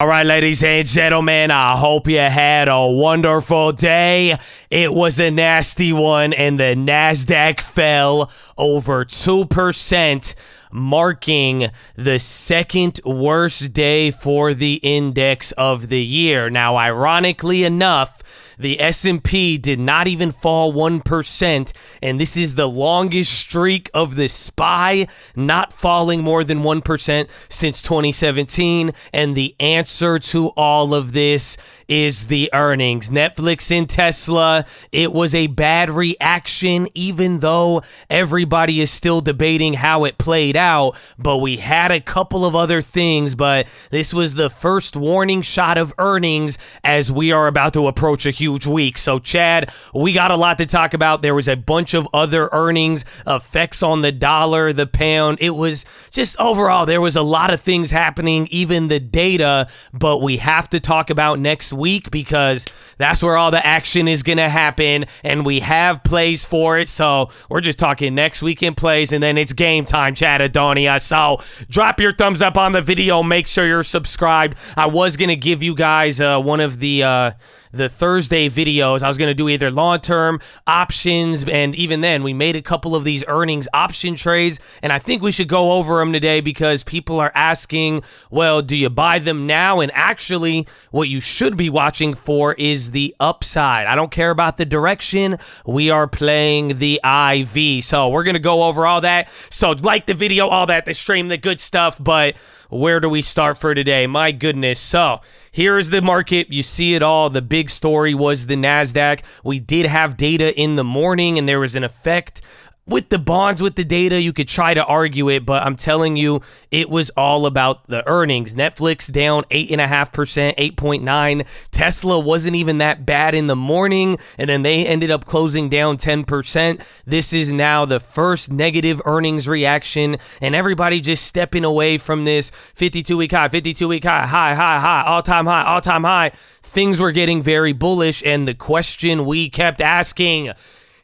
All right, ladies and gentlemen, I hope you had a wonderful day. It was a nasty one, and the NASDAQ fell over 2%, marking the second worst day for the index of the year. Now, ironically enough, the S&P did not even fall 1%, and this is the longest streak of the SPY not falling more than 1% since 2017, and the answer to all of this is the earnings. Netflix and Tesla, it was a bad reaction, even though everybody is still debating how it played out, but we had a couple of other things, but this was the first warning shot of earnings as we are about to approach a huge week. So Chad, we got a lot to talk about. There was a bunch of other earnings, effects on the dollar, the pound. It was just overall, there was a lot of things happening, even the data, but we have to talk about next week because that's where all the action is going to happen, and we have plays for it. So we're just talking next weekend plays, and then it's game time, Chad Adonia. So drop your thumbs up on the video. Make sure you're subscribed. I was going to give you guys one of the Thursday videos. I was going to do either long-term options, and even then we made a couple of these earnings option trades, and I think we should go over them today because people are asking, well, do you buy them now? And actually what you should be watching for is the upside. I don't care about the direction. We are playing the IV. So we're going to go over all that. So like the video, all that, the stream, the good stuff, but where do we start for today? My goodness. So here is the market. You see it all. The big story was the NASDAQ. We did have data in the morning, and there was an effect with the bonds, with the data. You could try to argue it, but I'm telling you, it was all about the earnings. Netflix down 8.5%, 8.9. Tesla wasn't even that bad in the morning, and then they ended up closing down 10%. This is now the first negative earnings reaction, and everybody just stepping away from this 52-week high, 52-week high, all-time high. Things were getting very bullish, and the question we kept asking,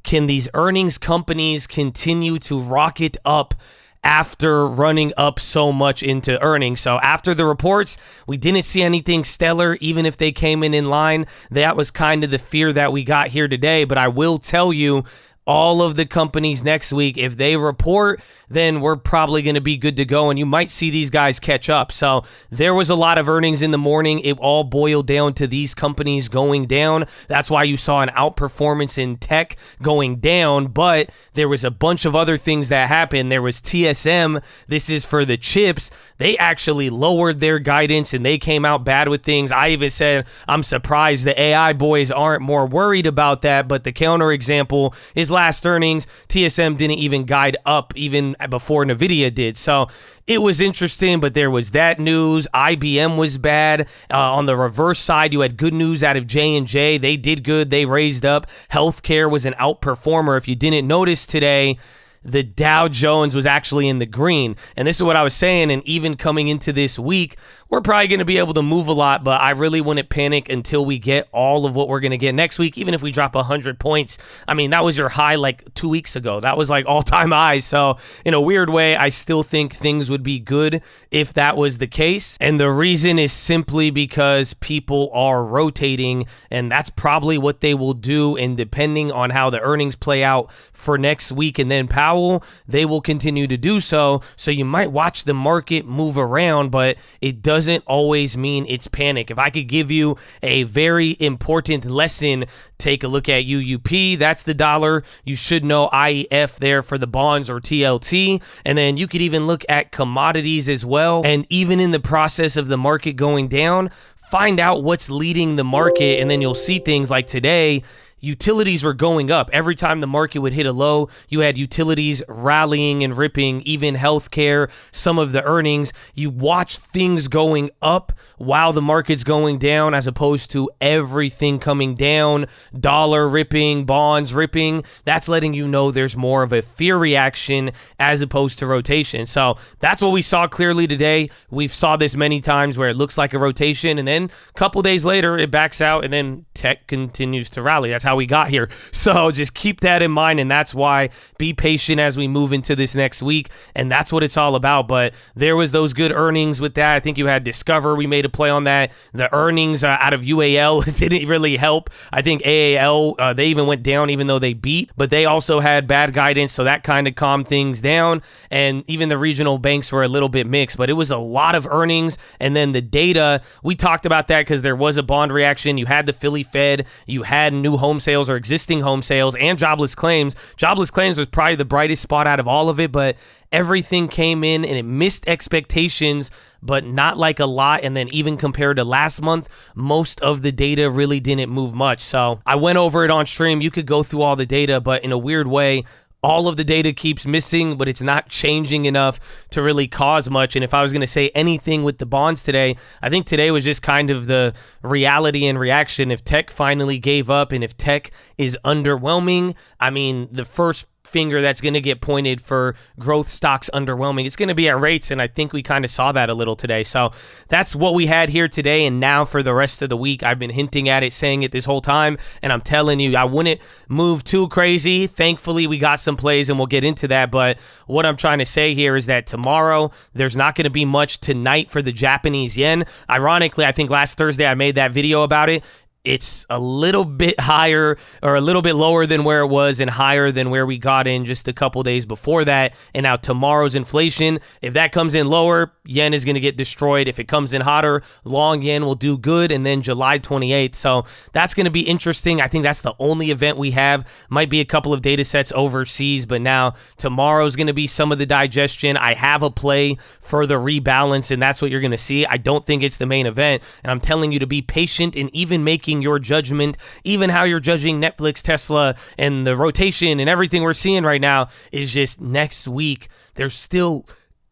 can these earnings companies continue to rocket up after running up so much into earnings? So after the reports, we didn't see anything stellar, even if they came in line. That was kind of the fear that we got here today. But I will tell you, all of the companies next week, if they report, then we're probably going to be good to go, and you might see these guys catch up. So there was a lot of earnings in the morning. It all boiled down to these companies going down. That's why you saw an outperformance in tech going down, but there was a bunch of other things that happened. There was TSM. This is for the chips. They actually lowered their guidance, and they came out bad with things. I even said, I'm surprised the AI boys aren't more worried about that, but the counterexample is last earnings, TSM didn't even guide up even before NVIDIA did. So it was interesting, but there was that news. IBM was bad. On the reverse side, you had good news out of JNJ. They did good. They raised up. Healthcare was an outperformer. If you didn't notice today, the Dow Jones was actually in the green. And this is what I was saying, and even coming into this week, we're probably going to be able to move a lot, but I really wouldn't panic until we get all of what we're going to get next week, even if we drop 100 points. I mean, that was your high like 2 weeks ago. That was like all-time highs. So in a weird way, I still think things would be good if that was the case. And the reason is simply because people are rotating, and that's probably what they will do. And depending on how the earnings play out for next week and then Powell, they will continue to do so. So you might watch the market move around, but it doesn't always mean it's panic. If I could give you a very important lesson, take a look at UUP. That's the dollar. You should know IEF there for the bonds, or TLT. And then you could even look at commodities as well. And even in the process of the market going down, find out what's leading the market, and then you'll see things like today. Utilities were going up. Every time the market would hit a low, you had utilities rallying and ripping, even healthcare, some of the earnings. You watch things going up while the market's going down, as opposed to everything coming down, dollar ripping, bonds ripping. That's letting you know there's more of a fear reaction as opposed to rotation. So that's what we saw clearly today. We've saw this many times where it looks like a rotation, and then a couple days later, it backs out, and then tech continues to rally. That's how how we got here. So just keep that in mind, and that's why be patient as we move into this next week, and that's what it's all about. But there was those good earnings with that. I think you had Discover. We made a play on that. The earnings out of UAL didn't really help. I think AAL, they even went down even though they beat, but they also had bad guidance, so that kind of calmed things down. And even the regional banks were a little bit mixed, but it was a lot of earnings. And then the data, we talked about that because there was a bond reaction. You had the Philly Fed, you had new home sales or existing home sales, and jobless claims. Jobless claims was probably the brightest spot out of all of it, but everything came in and it missed expectations, but not like a lot. And then even compared to last month, most of the data really didn't move much. So I went over it on stream. You could go through all the data, but in a weird way, all of the data keeps missing, but it's not changing enough to really cause much. And if I was going to say anything with the bonds today, I think today was just kind of the reality and reaction. If tech finally gave up and if tech is underwhelming, I mean, the first finger that's going to get pointed for growth stocks underwhelming, it's going to be at rates, and I think we kind of saw that a little today. So that's what we had here today, and now for the rest of the week, I've been hinting at it, saying it this whole time, and I'm telling you, I wouldn't move too crazy. Thankfully, we got some plays, and we'll get into that, but what I'm trying to say here is that tomorrow, there's not going to be much tonight for the Japanese yen. Ironically, I think last Thursday I made that video about it. It's a little bit higher or a little bit lower than where it was and higher than where we got in just a couple days before that. And now tomorrow's inflation, if that comes in lower, yen is going to get destroyed. If it comes in hotter, long yen will do good. And then July 28th. So that's going to be interesting. I think that's the only event we have. Might be a couple of data sets overseas, but now tomorrow's going to be some of the digestion. I have a play for the rebalance, and that's what you're going to see. I don't think it's the main event. And I'm telling you to be patient and even making your judgment, even how you're judging Netflix, Tesla, and the rotation and everything we're seeing right now is just next week. There's still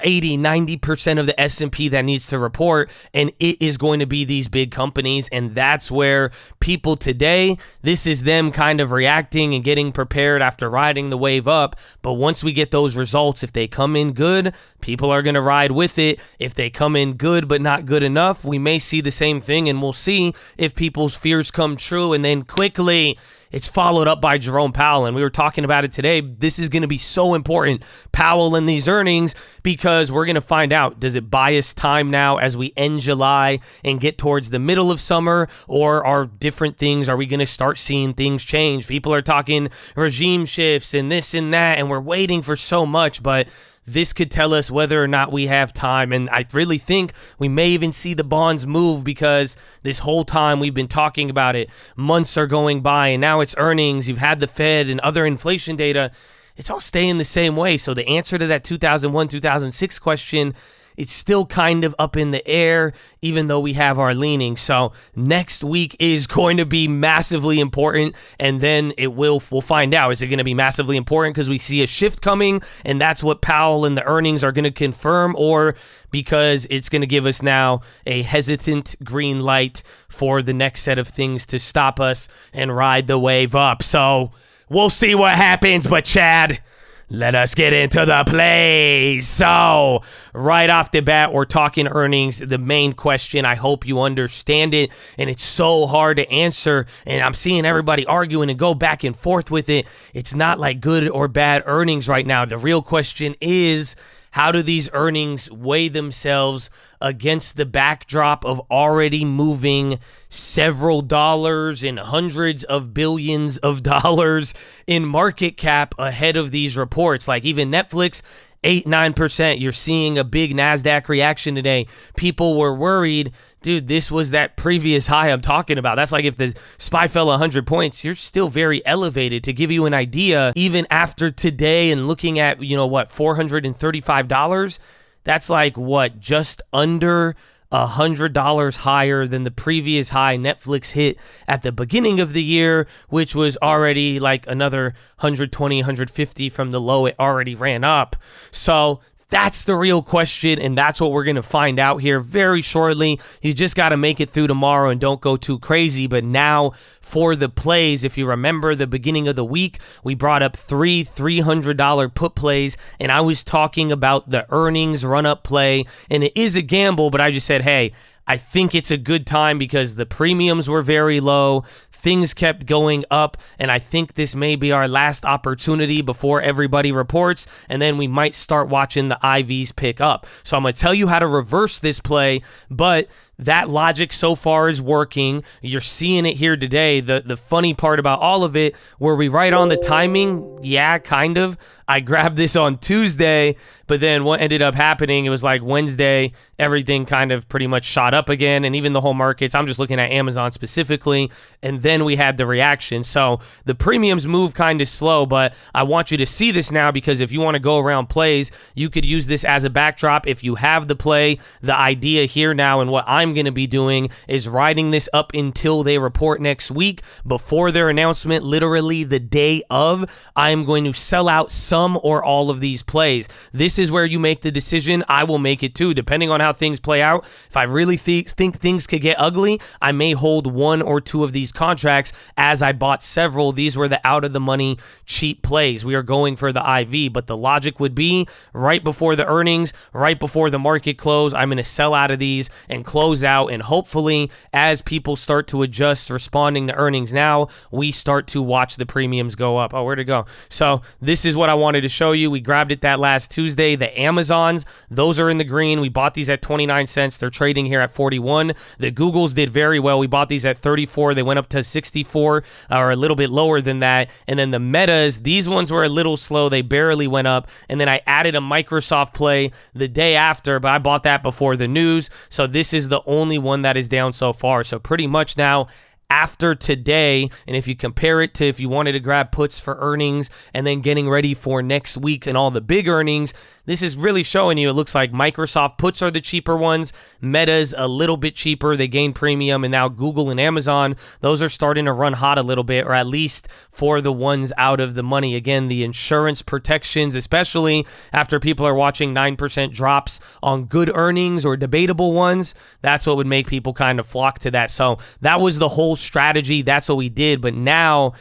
80-90% of the S&P that needs to report, and it is going to be these big companies, and that's where people today, this is them kind of reacting and getting prepared after riding the wave up. But once we get those results, if they come in good, people are going to ride with it. If they come in good but not good enough, we may see the same thing, and we'll see if people's fears come true, and then quickly it's followed up by Jerome Powell, and we were talking about it today. This is going to be so important, Powell and these earnings, because we're going to find out, does it bias time now as we end July and get towards the middle of summer, or are different things, are we going to start seeing things change? People are talking regime shifts and this and that, and we're waiting for so much, but this could tell us whether or not we have time, and I really think we may even see the bonds move because this whole time we've been talking about it. Months are going by, and now it's earnings. You've had the Fed and other inflation data. It's all staying the same way. So the answer to that 2001, 2006 question, it's still kind of up in the air, even though we have our leaning. So next week is going to be massively important, and then we'll find out. Is it going to be massively important because we see a shift coming, and that's what Powell and the earnings are going to confirm, or because it's going to give us now a hesitant green light for the next set of things to stop us and ride the wave up? So we'll see what happens, but Chad, let us get into the plays. So, right off the bat, we're talking earnings. The main question, I hope you understand it, and it's so hard to answer, and I'm seeing everybody arguing and go back and forth with it. It's not like good or bad earnings right now. The real question is, how do these earnings weigh themselves against the backdrop of already moving several dollars and hundreds of billions of dollars in market cap ahead of these reports? Like even Netflix, 8-9%. You're seeing a big NASDAQ reaction today. People were worried. Dude, this was that previous high I'm talking about. That's like if the SPY fell 100 points, you're still very elevated. To give you an idea, even after today and looking at, $435, that's like what, just under $100 higher than the previous high Netflix hit at the beginning of the year, which was already like another 120, 150 from the low it already ran up. So that's the real question, and that's what we're going to find out here very shortly. You just got to make it through tomorrow and don't go too crazy. But now for the plays, if you remember the beginning of the week, we brought up three $300 put plays, and I was talking about the earnings run-up play, and it is a gamble, but I just said, hey, I think it's a good time because the premiums were very low. things kept going up, and I think this may be our last opportunity before everybody reports, and then we might start watching the IVs pick up. So I'm going to tell you how to reverse this play, but that logic so far is working. You're seeing it here today. The funny part about all of it, were we right on the timing? Yeah, kind of. I grabbed this on Tuesday, but then what ended up happening, it was like Wednesday, everything kind of pretty much shot up again, and even the whole markets. I'm just looking at Amazon specifically, and then we had the reaction. So the premiums move kind of slow, but I want you to see this now, because if you want to go around plays, you could use this as a backdrop. If you have the play, the idea here now, and what I'm going to be doing is riding this up until they report next week. Before their announcement, literally the day of, I'm going to sell out some or all of these plays. This is where you make the decision. I will make it too, depending on how things play out. If I really think things could get ugly, I may hold one or two of these contracts, as I bought several. These were the out of the money cheap plays. We are going for the IV, but the logic would be right before the earnings, right before the market close, I'm going to sell out of these and close out, and hopefully as people start to adjust responding to earnings now, we start to watch the premiums go up. Oh, where'd it go? So this is what I wanted to show you. We grabbed it that last Tuesday. The Amazons, those are in the green. We bought these at 29 cents. They're trading here at 41. The Googles did very well. We bought these at 34. They went up to 64, or a little bit lower than that. And then the Metas, these ones were a little slow. They barely went up. And then I added a Microsoft play the day after, but I bought that before the news. So this is the only one that is down so far. So pretty much now, after today, and if you compare it to if you wanted to grab puts for earnings and then getting ready for next week and all the big earnings, this is really showing you, it looks like Microsoft puts are the cheaper ones, Meta's a little bit cheaper, they gain premium, and now Google and Amazon, those are starting to run hot a little bit, or at least for the ones out of the money. Again, the insurance protections, especially after people are watching 9% drops on good earnings or debatable ones, that's what would make people kind of flock to that. So that was the whole strategy. That's what we did. But now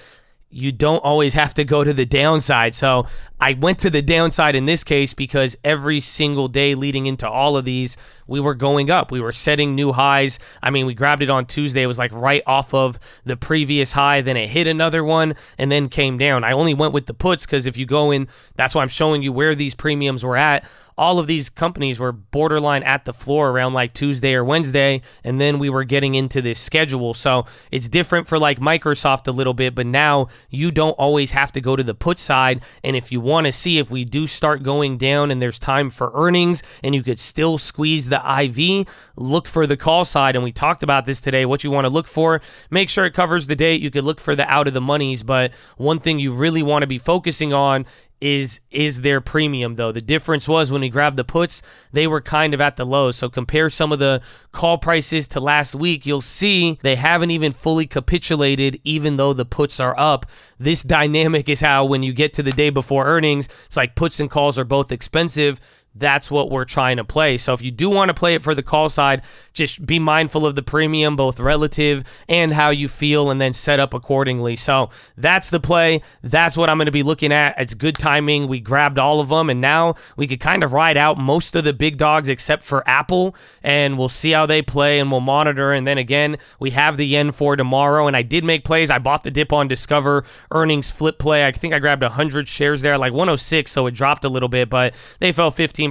you don't always have to go to the downside. So I went to the downside in this case because every single day leading into all of these, we were going up. We were setting new highs. I mean, we grabbed it on Tuesday. It was like right off of the previous high. Then it hit another one and then came down. I only went with the puts because if you go in, that's why I'm showing you where these premiums were at. All of these companies were borderline at the floor around like Tuesday or Wednesday, and then we were getting into this schedule. So it's different for like Microsoft a little bit, but now you don't always have to go to the put side. And if you want to see if we do start going down and there's time for earnings and you could still squeeze the IV, look for the call side. And we talked about this today, what you want to look for. Make sure it covers the date. You could look for the out of the monies, but one thing you really want to be focusing on is their premium, though. The difference was when we grabbed the puts, they were kind of at the lows. So compare some of the call prices to last week. You'll see they haven't even fully capitulated, even though the puts are up. This dynamic is how when you get to the day before earnings, it's like puts and calls are both expensive. That's what we're trying to play. So if you do want to play it for the call side, just be mindful of the premium, both relative and how you feel, and then set up accordingly. So that's the play. That's what I'm going to be looking at. It's good timing. We grabbed all of them, and now we could kind of ride out most of the big dogs except for Apple, and we'll see how they play, and we'll monitor. And then again, we have the yen for tomorrow, and I did make plays. I bought the dip on Discover earnings flip play. I think I grabbed 100 shares there, like 106, so it dropped a little bit, but they fell 15%.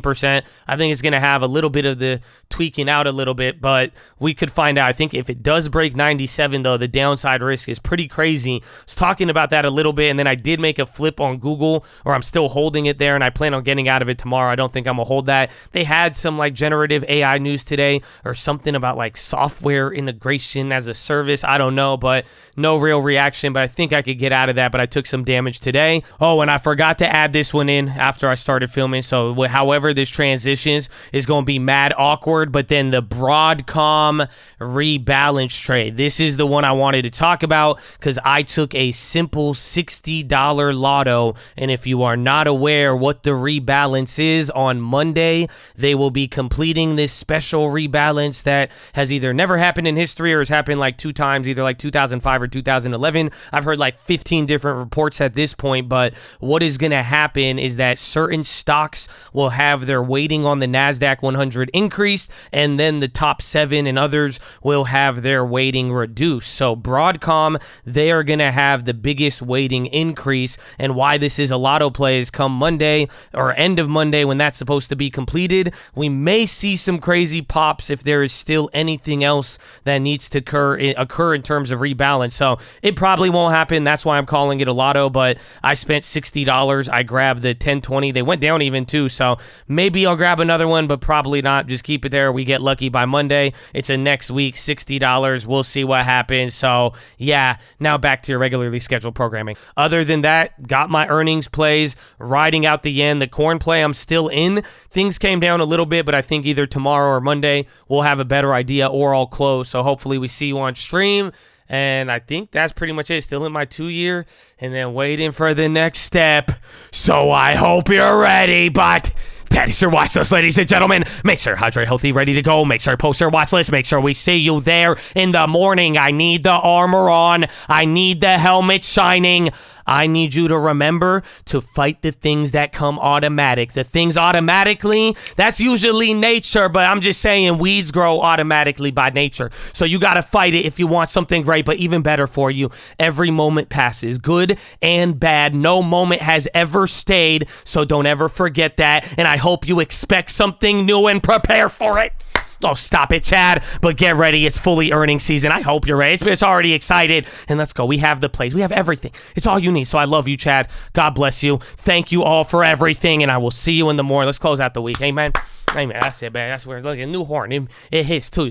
I think it's going to have a little bit of the tweaking out a little bit, but we could find out. I think if it does break 97, though, the downside risk is pretty crazy. I was talking about that a little bit, and then I did make a flip on Google, or I'm still holding it there, and I plan on getting out of it tomorrow. I don't think I'm going to hold that. They had some like generative AI news today, or something about like software integration as a service. I don't know, but no real reaction, but I think I could get out of that, but I took some damage today. Oh, and I forgot to add this one in after I started filming, so however this transitions is going to be mad awkward, but then the Broadcom rebalance trade, this is the one I wanted to talk about because I took a simple $60 lotto, and if you are not aware what the rebalance is, on Monday they will be completing this special rebalance that has either never happened in history or has happened like 2 times, either like 2005 or 2011. I've heard like 15 different reports at this point, but what is going to happen is that certain stocks will have have their weighting on the NASDAQ 100 increased, and then the top 7 and others will have their weighting reduced. So Broadcom, they are going to have the biggest weighting increase, and why this is a lotto play is come Monday or end of Monday when that's supposed to be completed, we may see some crazy pops if there is still anything else that needs to occur in terms of rebalance. So it probably won't happen. That's why I'm calling it a lotto, but I spent $60. I grabbed the 1020. They went down even too, so maybe I'll grab another one, but probably not. Just keep it there. We get lucky by Monday. It's a next week, $60. We'll see what happens. So yeah, now back to your regularly scheduled programming. Other than that, got my earnings plays, riding out the yen. The corn play I'm still in. Things came down a little bit, but I think either tomorrow or Monday we'll have a better idea, or I'll close. So hopefully we see you on stream. And I think that's pretty much it. Still in my 2-year and then waiting for the next step. So I hope you're ready, but that is your watch list, ladies and gentlemen. Make sure hydrate, healthy, ready to go. Make sure post your watch list. Make sure we see you there in the morning. I need the armor on. I need the helmet shining. I need you to remember to fight the things that come automatic. The things automatically, that's usually nature, but I'm just saying weeds grow automatically by nature. So you got to fight it if you want something great, but even better for you, every moment passes, good and bad. No moment has ever stayed, so don't ever forget that. And I hope you expect something new and prepare for it. Oh, stop it, Chad. But get ready. It's fully earning season. I hope you're ready. It's already excited. And let's go. We have the plays. We have everything. It's all you need. So I love you, Chad. God bless you. Thank you all for everything. And I will see you in the morning. Let's close out the week. Amen. Amen. That's it, man. That's where, look, a new horn. It hits, too.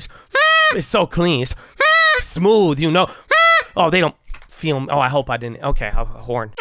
It's so clean. It's smooth, you know. Oh, they don't feel. Oh, I hope I didn't. Okay, horn.